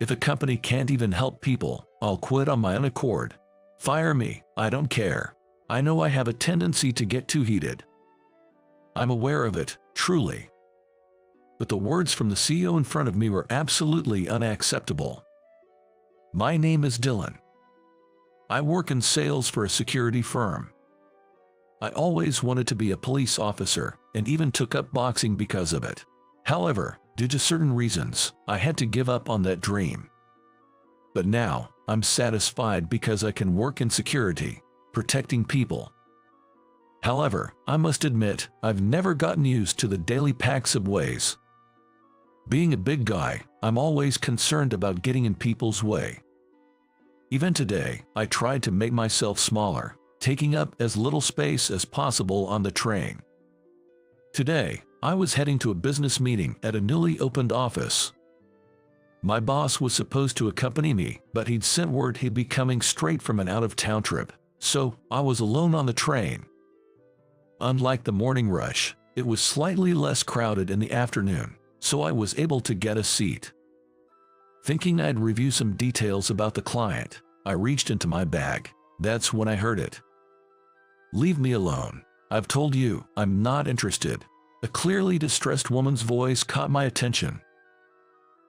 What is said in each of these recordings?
If a company can't even help people, I'll quit on my own accord. Fire me, I don't care. I know I have a tendency to get too heated. I'm aware of it, truly. But the words from the CEO in front of me were absolutely unacceptable. My name is Dylan. I work in sales for a security firm. I always wanted to be a police officer and even took up boxing because of it. However, due to certain reasons, I had to give up on that dream. But now, I'm satisfied because I can work in security, protecting people. However, I must admit, I've never gotten used to the daily packs of ways. Being a big guy, I'm always concerned about getting in people's way. Even today, I tried to make myself smaller, taking up as little space as possible on the train. Today, I was heading to a business meeting at a newly opened office. My boss was supposed to accompany me, but he'd sent word he'd be coming straight from an out-of-town trip, so I was alone on the train. Unlike the morning rush, it was slightly less crowded in the afternoon, so I was able to get a seat. Thinking I'd review some details about the client, I reached into my bag. That's when I heard it. "Leave me alone. I've told you, I'm not interested." A clearly distressed woman's voice caught my attention.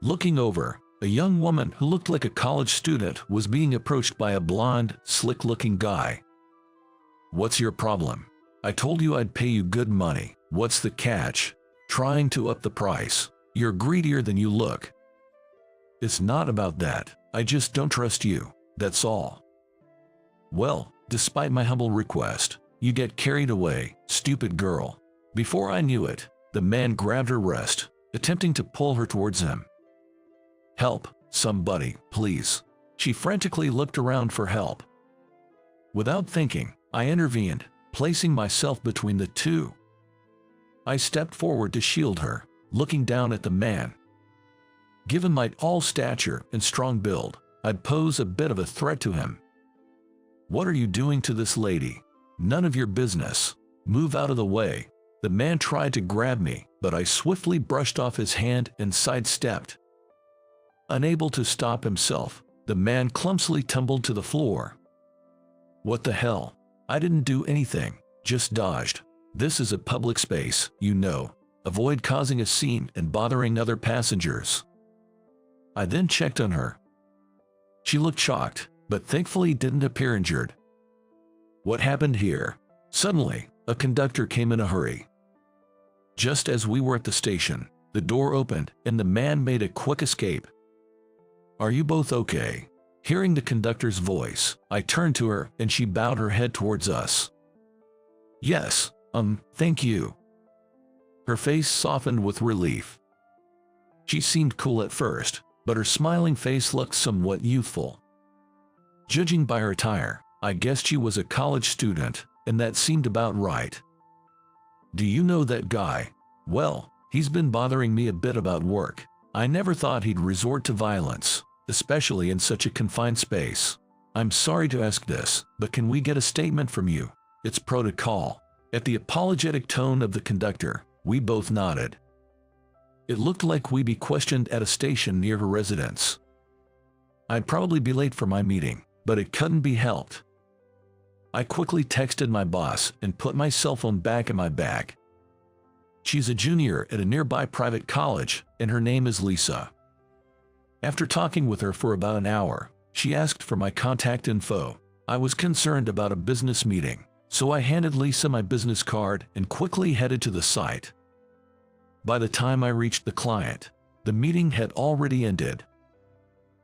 Looking over, a young woman who looked like a college student was being approached by a blonde, slick-looking guy. "What's your problem? I told you I'd pay you good money. What's the catch? Trying to up the price. You're greedier than you look." "It's not about that. I just don't trust you, that's all." "Well, despite my humble request, you get carried away, stupid girl." Before I knew it, the man grabbed her wrist, attempting to pull her towards him. "Help, somebody, please." She frantically looked around for help. Without thinking, I intervened, placing myself between the two. I stepped forward to shield her, looking down at the man. Given my tall stature and strong build, I'd pose a bit of a threat to him. "What are you doing to this lady? None of your business. Move out of the way." The man tried to grab me, but I swiftly brushed off his hand and sidestepped. Unable to stop himself, the man clumsily tumbled to the floor. "What the hell? I didn't do anything, just dodged. This is a public space, you know. Avoid causing a scene and bothering other passengers." I then checked on her. She looked shocked, but thankfully didn't appear injured. What happened here? Suddenly, a conductor came in a hurry. Just as we were at the station, the door opened and the man made a quick escape. "Are you both okay?" Hearing the conductor's voice, I turned to her and she bowed her head towards us. "Yes, thank you." Her face softened with relief. She seemed cool at first, but her smiling face looked somewhat youthful. Judging by her attire, I guessed she was a college student, and that seemed about right. "Do you know that guy?" "Well, he's been bothering me a bit about work. I never thought he'd resort to violence, especially in such a confined space. I'm sorry to ask this, but can we get a statement from you? It's protocol." At the apologetic tone of the conductor, we both nodded. It looked like we'd be questioned at a station near her residence. I'd probably be late for my meeting, but it couldn't be helped. I quickly texted my boss and put my cell phone back in my bag. She's a junior at a nearby private college, and her name is Lisa. After talking with her for about an hour, she asked for my contact info. I was concerned about a business meeting, so I handed Lisa my business card and quickly headed to the site. By the time I reached the client, the meeting had already ended.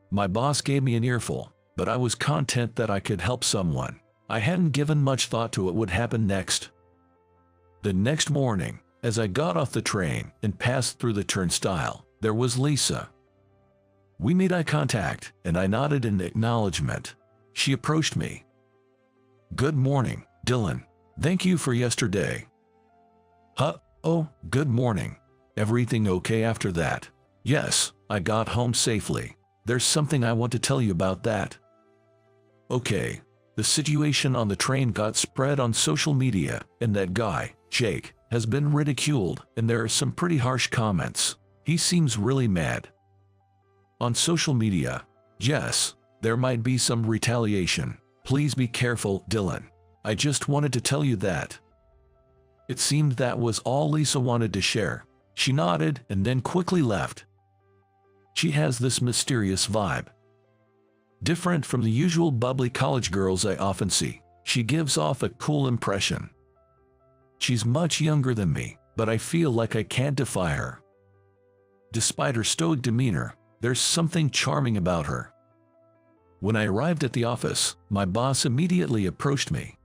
My boss gave me an earful, but I was content that I could help someone. I hadn't given much thought to what would happen next. The next morning, as I got off the train and passed through the turnstile, there was Lisa. We made eye contact, and I nodded in acknowledgement. She approached me. "Good morning, Dylan. Thank you for yesterday." Oh, good morning. Everything okay after that?" "Yes, I got home safely. There's something I want to tell you about that." "Okay. The situation on the train got spread on social media, and that guy, Jake, has been ridiculed, and there are some pretty harsh comments. He seems really mad." On social media, yes, there might be some retaliation. Please be careful, Dylan. I just wanted to tell you that. It seemed that was all Lisa wanted to share. She nodded and then quickly left. She has this mysterious vibe. Different from the usual bubbly college girls I often see, she gives off a cool impression. She's much younger than me, but I feel like I can't defy her. Despite her stoic demeanor, there's something charming about her. When I arrived at the office, my boss immediately approached me.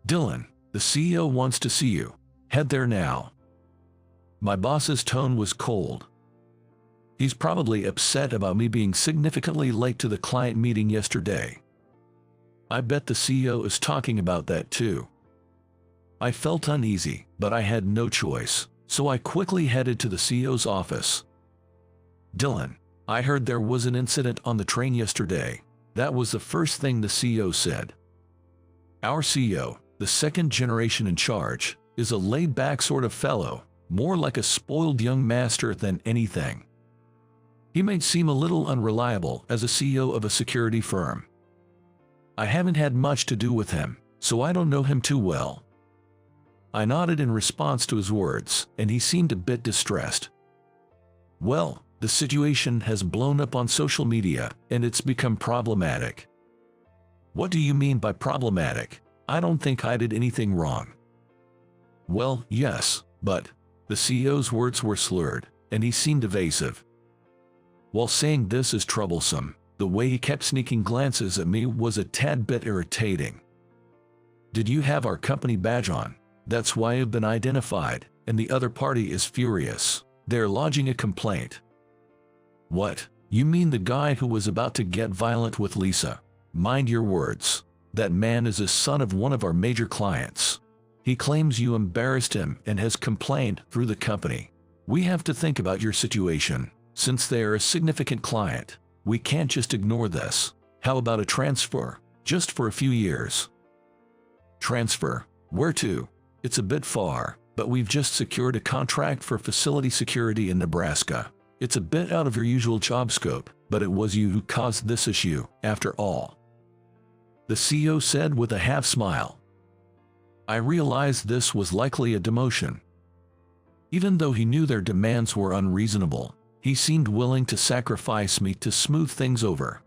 Dylan, the CEO wants to see you. Head there now. My boss's tone was cold. He's probably upset about me being significantly late to the client meeting yesterday. I bet the CEO is talking about that too. I felt uneasy, but I had no choice, so I quickly headed to the CEO's office. Dylan, I heard there was an incident on the train yesterday. That was the first thing the CEO said. Our CEO, the second generation in charge, is a laid-back sort of fellow, more like a spoiled young master than anything. He may seem a little unreliable as a CEO of a security firm. I haven't had much to do with him, so I don't know him too well. I nodded in response to his words, and he seemed a bit distressed. Well, the situation has blown up on social media, and it's become problematic. What do you mean by problematic? I don't think I did anything wrong. Well, yes, but the CEO's words were slurred, and he seemed evasive. While saying this is troublesome, the way he kept sneaking glances at me was a tad bit irritating. Did you have our company badge on? That's why I've been identified, and the other party is furious. They're lodging a complaint. What? You mean the guy who was about to get violent with Lisa? Mind your words. That man is a son of one of our major clients. He claims you embarrassed him and has complained through the company. We have to think about your situation. Since they are a significant client, we can't just ignore this. How about a transfer, just for a few years? Transfer? Where to? It's a bit far, but we've just secured a contract for facility security in Nebraska. It's a bit out of your usual job scope, but it was you who caused this issue, after all. The CEO said with a half smile. I realized this was likely a demotion. Even though he knew their demands were unreasonable, he seemed willing to sacrifice me to smooth things over.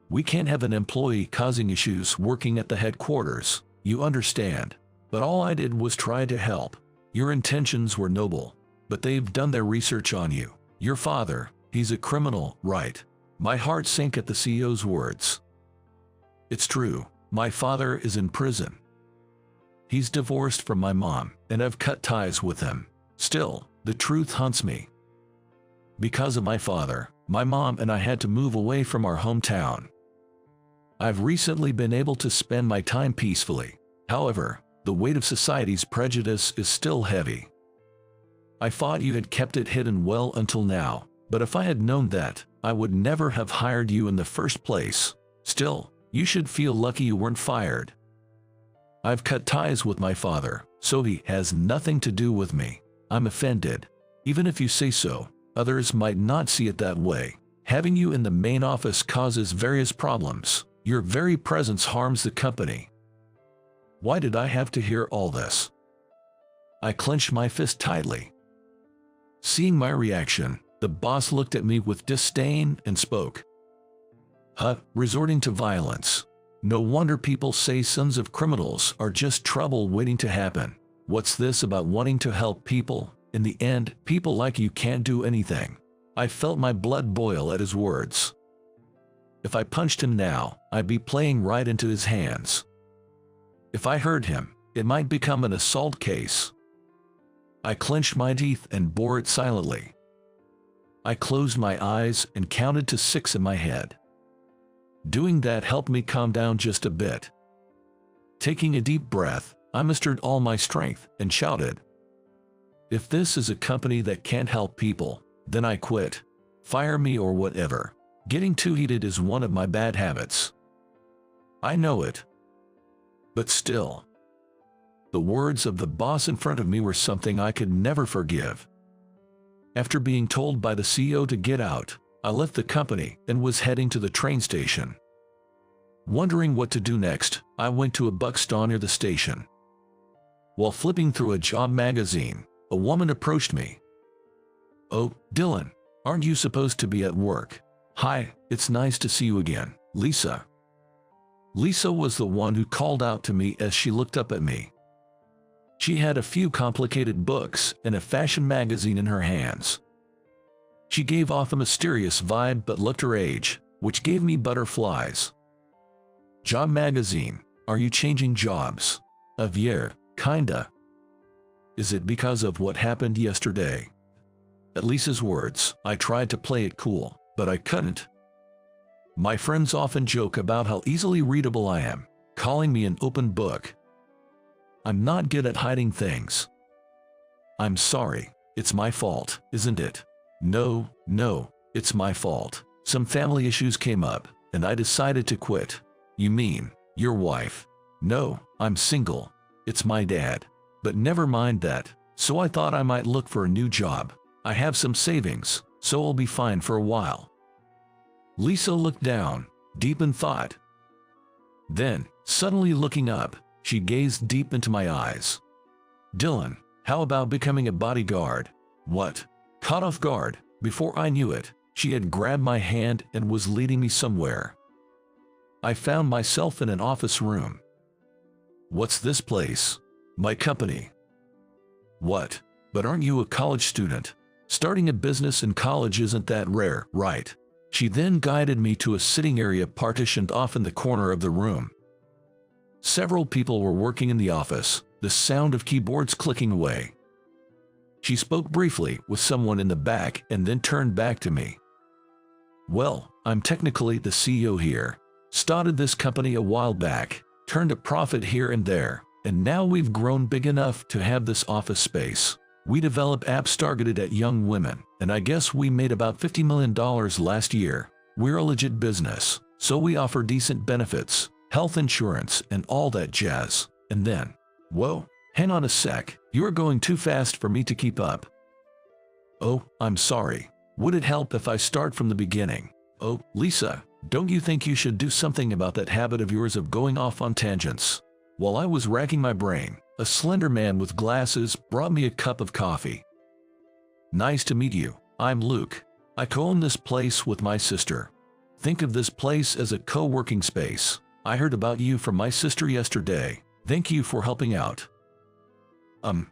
We can't have an employee causing issues working at the headquarters, you understand. But all I did was try to help. Your intentions were noble, but they've done their research on you. Your father, he's a criminal, right? My heart sank at the CEO's words. It's true, my father is in prison. He's divorced from my mom, and I've cut ties with him. Still, the truth haunts me. Because of my father, my mom and I had to move away from our hometown. I've recently been able to spend my time peacefully. However, the weight of society's prejudice is still heavy. I thought you had kept it hidden well until now, but if I had known that, I would never have hired you in the first place. Still, you should feel lucky you weren't fired. I've cut ties with my father, so he has nothing to do with me. I'm offended. Even if you say so, others might not see it that way. Having you in the main office causes various problems. Your very presence harms the company. Why did I have to hear all this? I clenched my fist tightly. Seeing my reaction, the boss looked at me with disdain and spoke. Resorting to violence. No wonder people say sons of criminals are just trouble waiting to happen. What's this about wanting to help people? In the end, people like you can't do anything. I felt my blood boil at his words. If I punched him now, I'd be playing right into his hands. If I hurt him, it might become an assault case. I clenched my teeth and bore it silently. I closed my eyes and counted to 6 in my head. Doing that helped me calm down just a bit. Taking a deep breath, I mustered all my strength and shouted. If this is a company that can't help people, then I quit. Fire me or whatever. Getting too heated is one of my bad habits. I know it. But still, the words of the boss in front of me were something I could never forgive. After being told by the CEO to get out, I left the company and was heading to the train station. Wondering what to do next, I went to a bookstore near the station. While flipping through a job magazine, a woman approached me. "Oh, Dylan, aren't you supposed to be at work? Hi, it's nice to see you again, Lisa." Lisa was the one who called out to me as she looked up at me. She had a few complicated books and a fashion magazine in her hands. She gave off a mysterious vibe but looked her age, which gave me butterflies. "Job magazine, are you changing jobs?" "Yeah, kinda." "Is it because of what happened yesterday?" At Lisa's words, I tried to play it cool, but I couldn't. My friends often joke about how easily readable I am, calling me an open book. I'm not good at hiding things. "I'm sorry, it's my fault, isn't it?" No, it's my fault. Some family issues came up, and I decided to quit." "You mean, your wife?" "No, I'm single. It's my dad. But never mind that, so I thought I might look for a new job. I have some savings, so I'll be fine for a while." Lisa looked down, deep in thought. Then, suddenly looking up, she gazed deep into my eyes. "Dylan, how about becoming a bodyguard?" "What?" Caught off guard, before I knew it, she had grabbed my hand and was leading me somewhere. I found myself in an office room. "What's this place?" "My company." "What? But aren't you a college student? Starting a business in college isn't that rare, right?" She then guided me to a sitting area partitioned off in the corner of the room. Several people were working in the office, the sound of keyboards clicking away. She spoke briefly with someone in the back and then turned back to me. "Well, I'm technically the CEO here. Started this company a while back, turned a profit here and there, and now we've grown big enough to have this office space. We develop apps targeted at young women, and I guess we made about $50 million last year. We're a legit business, so we offer decent benefits, health insurance, and all that jazz." And then, "Whoa, hang on a sec, you're going too fast for me to keep up." "Oh, I'm sorry. Would it help if I start from the beginning?" "Oh, Lisa, don't you think you should do something about that habit of yours of going off on tangents?" While I was racking my brain, a slender man with glasses brought me a cup of coffee. "Nice to meet you. I'm Luke. I co-own this place with my sister. Think of this place as a co-working space. I heard about you from my sister yesterday. Thank you for helping out."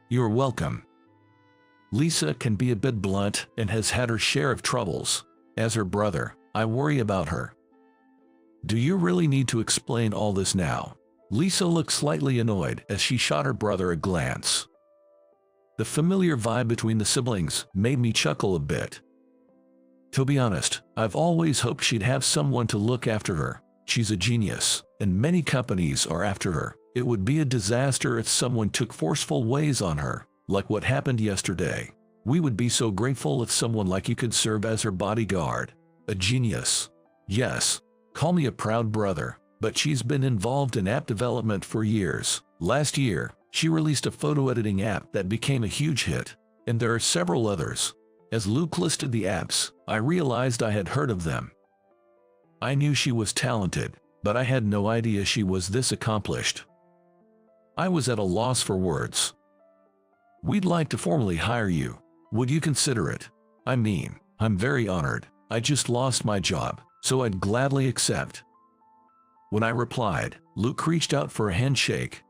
You're welcome." Lisa can be a bit blunt and has had her share of troubles. As her brother, I worry about her. "Do you really need to explain all this now?" Lisa looked slightly annoyed as she shot her brother a glance. The familiar vibe between the siblings made me chuckle a bit. To be honest, I've always hoped she'd have someone to look after her. She's a genius, and many companies are after her. It would be a disaster if someone took forceful ways on her, like what happened yesterday. We would be so grateful if someone like you could serve as her bodyguard. A genius. Yes, call me a proud brother, but she's been involved in app development for years. Last year, she released a photo editing app that became a huge hit, and there are several others. As Luke listed the apps, I realized I had heard of them. I knew she was talented, but I had no idea she was this accomplished. I was at a loss for words. "We'd like to formally hire you. Would you consider it?" "I mean, I'm very honored. I just lost my job, so I'd gladly accept." When I replied, Luke reached out for a handshake.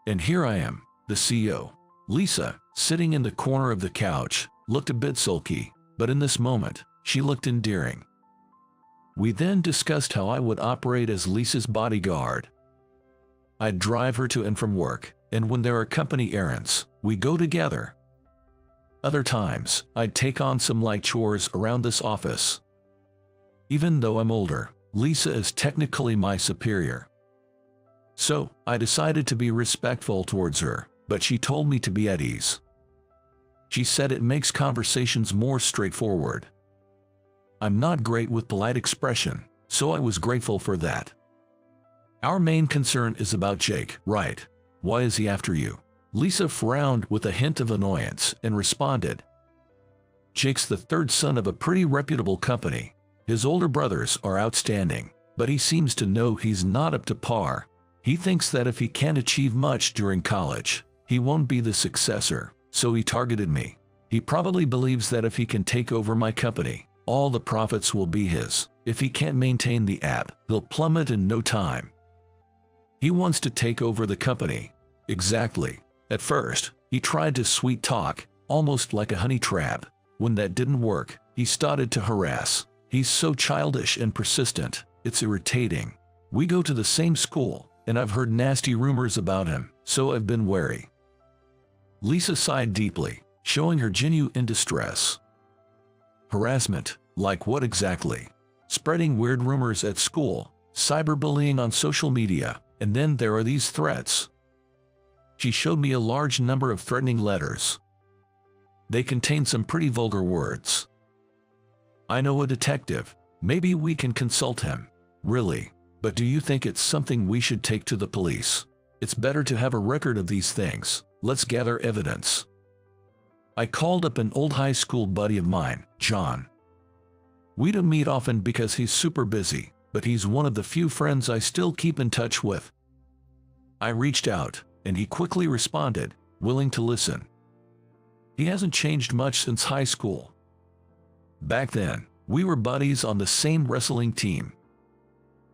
And here I am, the CEO. Lisa, sitting in the corner of the couch, looked a bit sulky, but in this moment, she looked endearing. We then discussed how I would operate as Lisa's bodyguard. I'd drive her to and from work, and when there are company errands, we go together. Other times, I'd take on some light chores around this office. Even though I'm older, Lisa is technically my superior. So, I decided to be respectful towards her, but she told me to be at ease. She said it makes conversations more straightforward. I'm not great with polite expression, so I was grateful for that. "Our main concern is about Jake, right? Why is he after you?" Lisa frowned with a hint of annoyance and responded. Jake's the third son of a pretty reputable company. His older brothers are outstanding, but he seems to know he's not up to par. He thinks that if he can't achieve much during college, he won't be the successor, so he targeted me. He probably believes that if he can take over my company, all the profits will be his. If he can't maintain the app, he'll plummet in no time. He wants to take over the company. Exactly. At first, he tried to sweet talk, almost like a honey trap. When that didn't work, he started to harass. He's so childish and persistent, it's irritating. We go to the same school, and I've heard nasty rumors about him, so I've been wary. Lisa sighed deeply, showing her genuine distress. Harassment, like what exactly? Spreading weird rumors at school, cyberbullying on social media, and then there are these threats. She showed me a large number of threatening letters. They contain some pretty vulgar words. I know a detective. Maybe we can consult him. Really? But do you think it's something we should take to the police? It's better to have a record of these things. Let's gather evidence. I called up an old high school buddy of mine, John. We don't meet often because he's super busy, but he's one of the few friends I still keep in touch with. I reached out, and he quickly responded, willing to listen. He hasn't changed much since high school. Back then, we were buddies on the same wrestling team.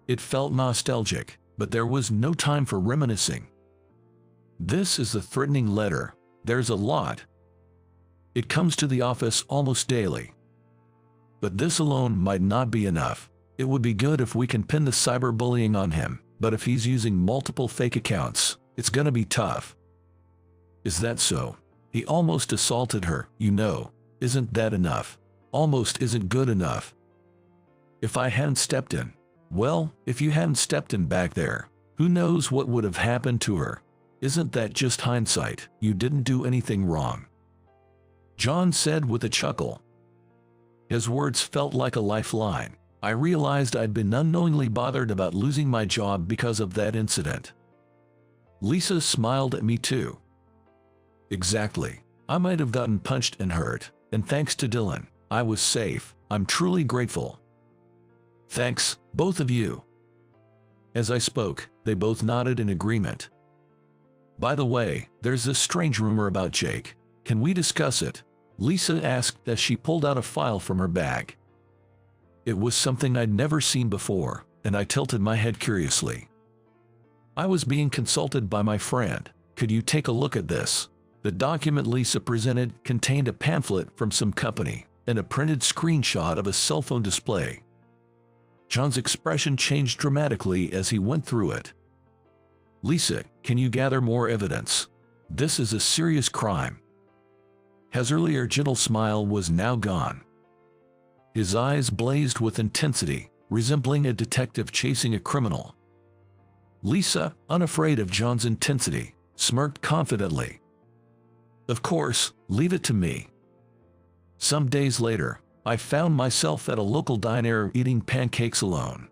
It felt nostalgic, but there was no time for reminiscing. This is the threatening letter. There's a lot. It comes to the office almost daily. But this alone might not be enough. It would be good if we can pin the cyberbullying on him, but if he's using multiple fake accounts, it's gonna be tough. Is that so? He almost assaulted her, you know. Isn't that enough? Almost isn't good enough. If I hadn't stepped in, well, if you hadn't stepped in back there, who knows what would have happened to her? Isn't that just hindsight? You didn't do anything wrong. John said with a chuckle. His words felt like a lifeline. I realized I'd been unknowingly bothered about losing my job because of that incident. Lisa smiled at me too. Exactly. I might have gotten punched and hurt, and thanks to Dylan, I was safe. I'm truly grateful. Thanks, both of you. As I spoke, they both nodded in agreement. By the way, there's this strange rumor about Jake. Can we discuss it? Lisa asked as she pulled out a file from her bag. It was something I'd never seen before, and I tilted my head curiously. I was being consulted by my friend. Could you take a look at this? The document Lisa presented contained a pamphlet from some company and a printed screenshot of a cell phone display. John's expression changed dramatically as he went through it. Lisa, can you gather more evidence? This is a serious crime. His earlier gentle smile was now gone. His eyes blazed with intensity, resembling a detective chasing a criminal. Lisa, unafraid of John's intensity, smirked confidently. Of course, leave it to me. Some days later, I found myself at a local diner eating pancakes alone.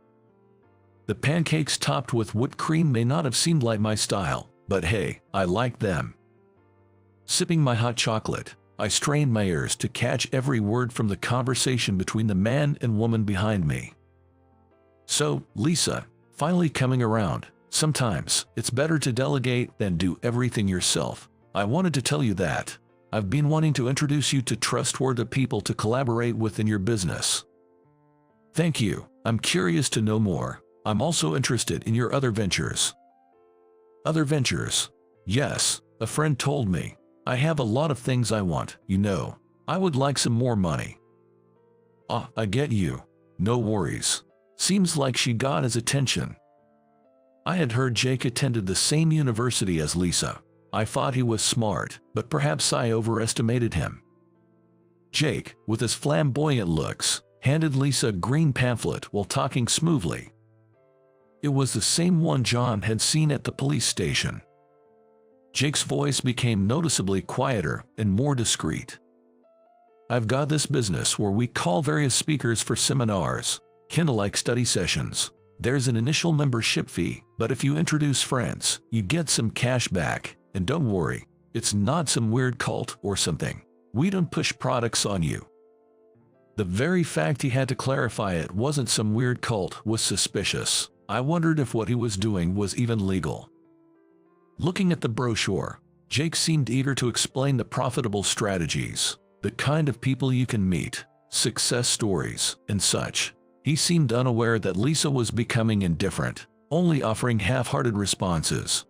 The pancakes topped with whipped cream may not have seemed like my style, but hey, I liked them. Sipping my hot chocolate, I strained my ears to catch every word from the conversation between the man and woman behind me. So, Lisa, finally coming around, sometimes it's better to delegate than do everything yourself. I wanted to tell you that. I've been wanting to introduce you to trustworthy people to collaborate with in your business. Thank you. I'm curious to know more. I'm also interested in your other ventures. Other ventures? Yes, a friend told me. I have a lot of things I want, you know. I would like some more money. Ah, I get you. No worries. Seems like she got his attention. I had heard Jake attended the same university as Lisa. I thought he was smart, but perhaps I overestimated him. Jake, with his flamboyant looks, handed Lisa a green pamphlet while talking smoothly. It was the same one John had seen at the police station. Jake's voice became noticeably quieter and more discreet. I've got this business where we call various speakers for seminars, kinda-like study sessions. There's an initial membership fee, but if you introduce friends, you get some cash back. And don't worry, it's not some weird cult or something. We don't push products on you. The very fact he had to clarify it wasn't some weird cult was suspicious. I wondered if what he was doing was even legal. Looking at the brochure, Jake seemed eager to explain the profitable strategies, the kind of people you can meet, success stories, and such. He seemed unaware that Lisa was becoming indifferent, only offering half-hearted responses.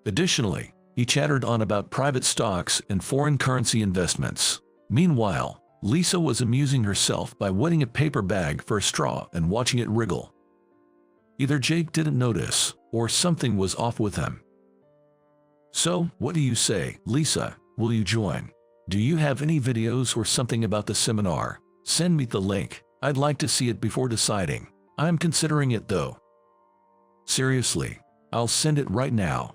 Additionally, he chattered on about private stocks and foreign currency investments. Meanwhile, Lisa was amusing herself by wetting a paper bag for a straw and watching it wriggle. Either Jake didn't notice, or something was off with him. "So, what do you say, Lisa? Will you join? Do you have any videos or something about the seminar? Send me the link. I'd like to see it before deciding. I'm considering it though." "Seriously, I'll send it right now."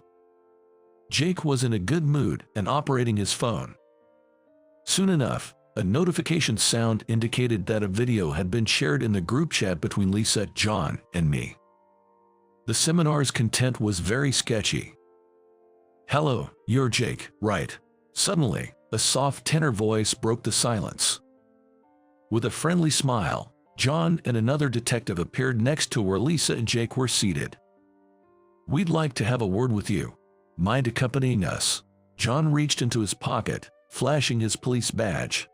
Jake was in a good mood and operating his phone. Soon enough, a notification sound indicated that a video had been shared in the group chat between Lisa, John, and me. The seminar's content was very sketchy. "Hello, you're Jake, right?" Suddenly, a soft tenor voice broke the silence. With a friendly smile, John and another detective appeared next to where Lisa and Jake were seated. "We'd like to have a word with you. Mind accompanying us?" John reached into his pocket, flashing his police badge.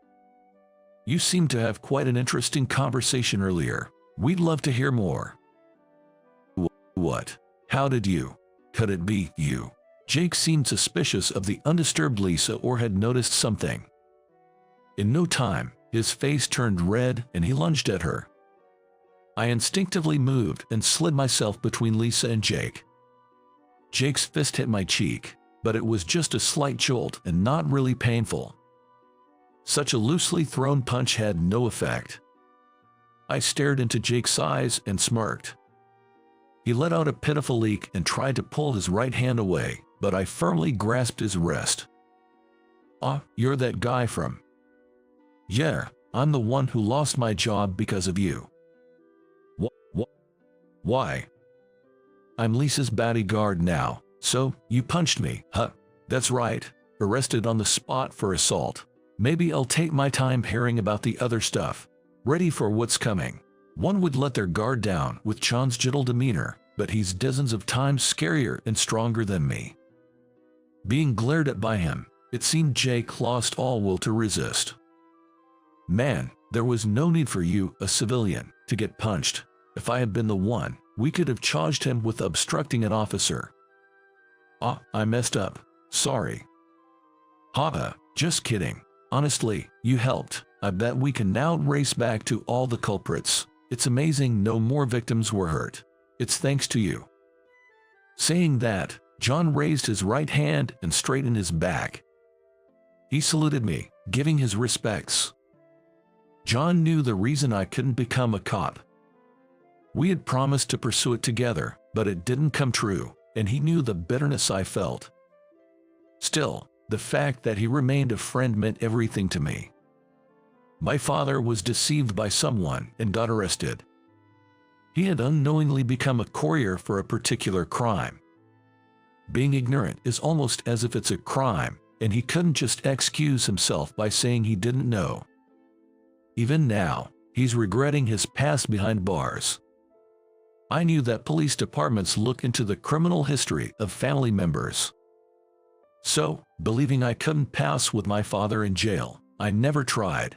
"You seemed to have quite an interesting conversation earlier. We'd love to hear more." What? How did you? Could it be you?" Jake seemed suspicious of the undisturbed Lisa or had noticed something. In no time, his face turned red and he lunged at her. I instinctively moved and slid myself between Lisa and Jake. Jake's fist hit my cheek, but it was just a slight jolt and not really painful. Such a loosely thrown punch had no effect. I stared into Jake's eyes and smirked. He let out a pitiful leak and tried to pull his right hand away, but I firmly grasped his wrist. "Ah, you're that guy from..." "Yeah, I'm the one who lost my job because of you." Why?" "I'm Lisa's bodyguard now, so you punched me, huh?" "That's right, arrested on the spot for assault. Maybe I'll take my time hearing about the other stuff. Ready for what's coming." One would let their guard down with John's gentle demeanor, but he's dozens of times scarier and stronger than me. Being glared at by him, it seemed Jake lost all will to resist. "Man, there was no need for you, a civilian, to get punched. If I had been the one, we could have charged him with obstructing an officer." "Ah, I messed up. Sorry." "Haha, just kidding. Honestly, you helped. I bet we can now race back to all the culprits. It's amazing no more victims were hurt. It's thanks to you." Saying that, John raised his right hand and straightened his back. He saluted me, giving his respects. John knew the reason I couldn't become a cop. We had promised to pursue it together, but it didn't come true, and he knew the bitterness I felt. Still, the fact that he remained a friend meant everything to me. My father was deceived by someone and got arrested. He had unknowingly become a courier for a particular crime. Being ignorant is almost as if it's a crime, and he couldn't just excuse himself by saying he didn't know. Even now, he's regretting his past behind bars. I knew that police departments look into the criminal history of family members. So, believing I couldn't pass with my father in jail, I never tried.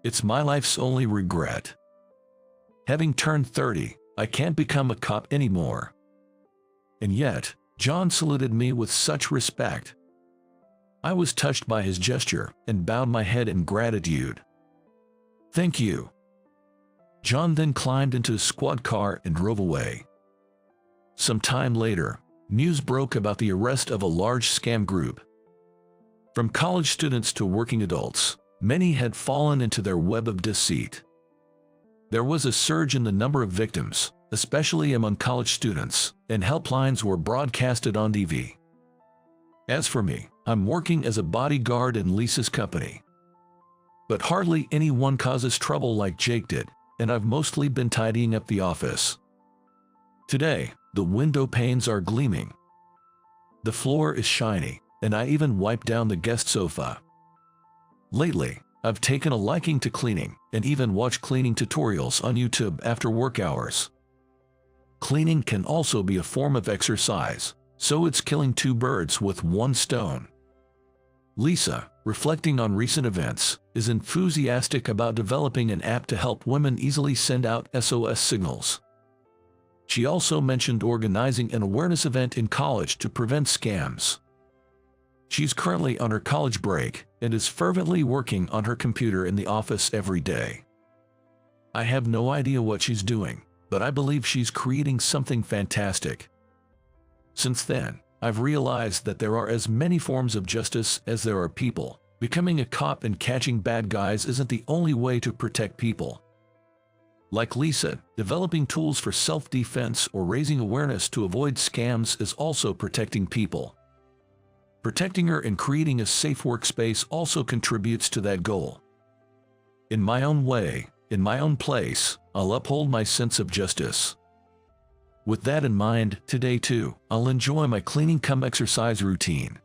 It's my life's only regret. Having turned 30, I can't become a cop anymore. And yet, John saluted me with such respect. I was touched by his gesture and bowed my head in gratitude. "Thank you." John then climbed into his squad car and drove away. Some time later, news broke about the arrest of a large scam group. From college students to working adults, many had fallen into their web of deceit. There was a surge in the number of victims, especially among college students, and helplines were broadcasted on TV. As for me, I'm working as a bodyguard in Lisa's company. But hardly anyone causes trouble like Jake did, and I've mostly been tidying up the office. Today, the window panes are gleaming. The floor is shiny, and I even wiped down the guest sofa. Lately, I've taken a liking to cleaning and even watch cleaning tutorials on YouTube after work hours. Cleaning can also be a form of exercise, so it's killing two birds with one stone. Lisa, reflecting on recent events, is enthusiastic about developing an app to help women easily send out SOS signals. She also mentioned organizing an awareness event in college to prevent scams. She's currently on her college break and is fervently working on her computer in the office every day. I have no idea what she's doing, but I believe she's creating something fantastic. Since then, I've realized that there are as many forms of justice as there are people. Becoming a cop and catching bad guys isn't the only way to protect people. Like Lisa, developing tools for self-defense or raising awareness to avoid scams is also protecting people. Protecting her and creating a safe workspace also contributes to that goal. In my own way, in my own place, I'll uphold my sense of justice. With that in mind, today too, I'll enjoy my cleaning cum exercise routine.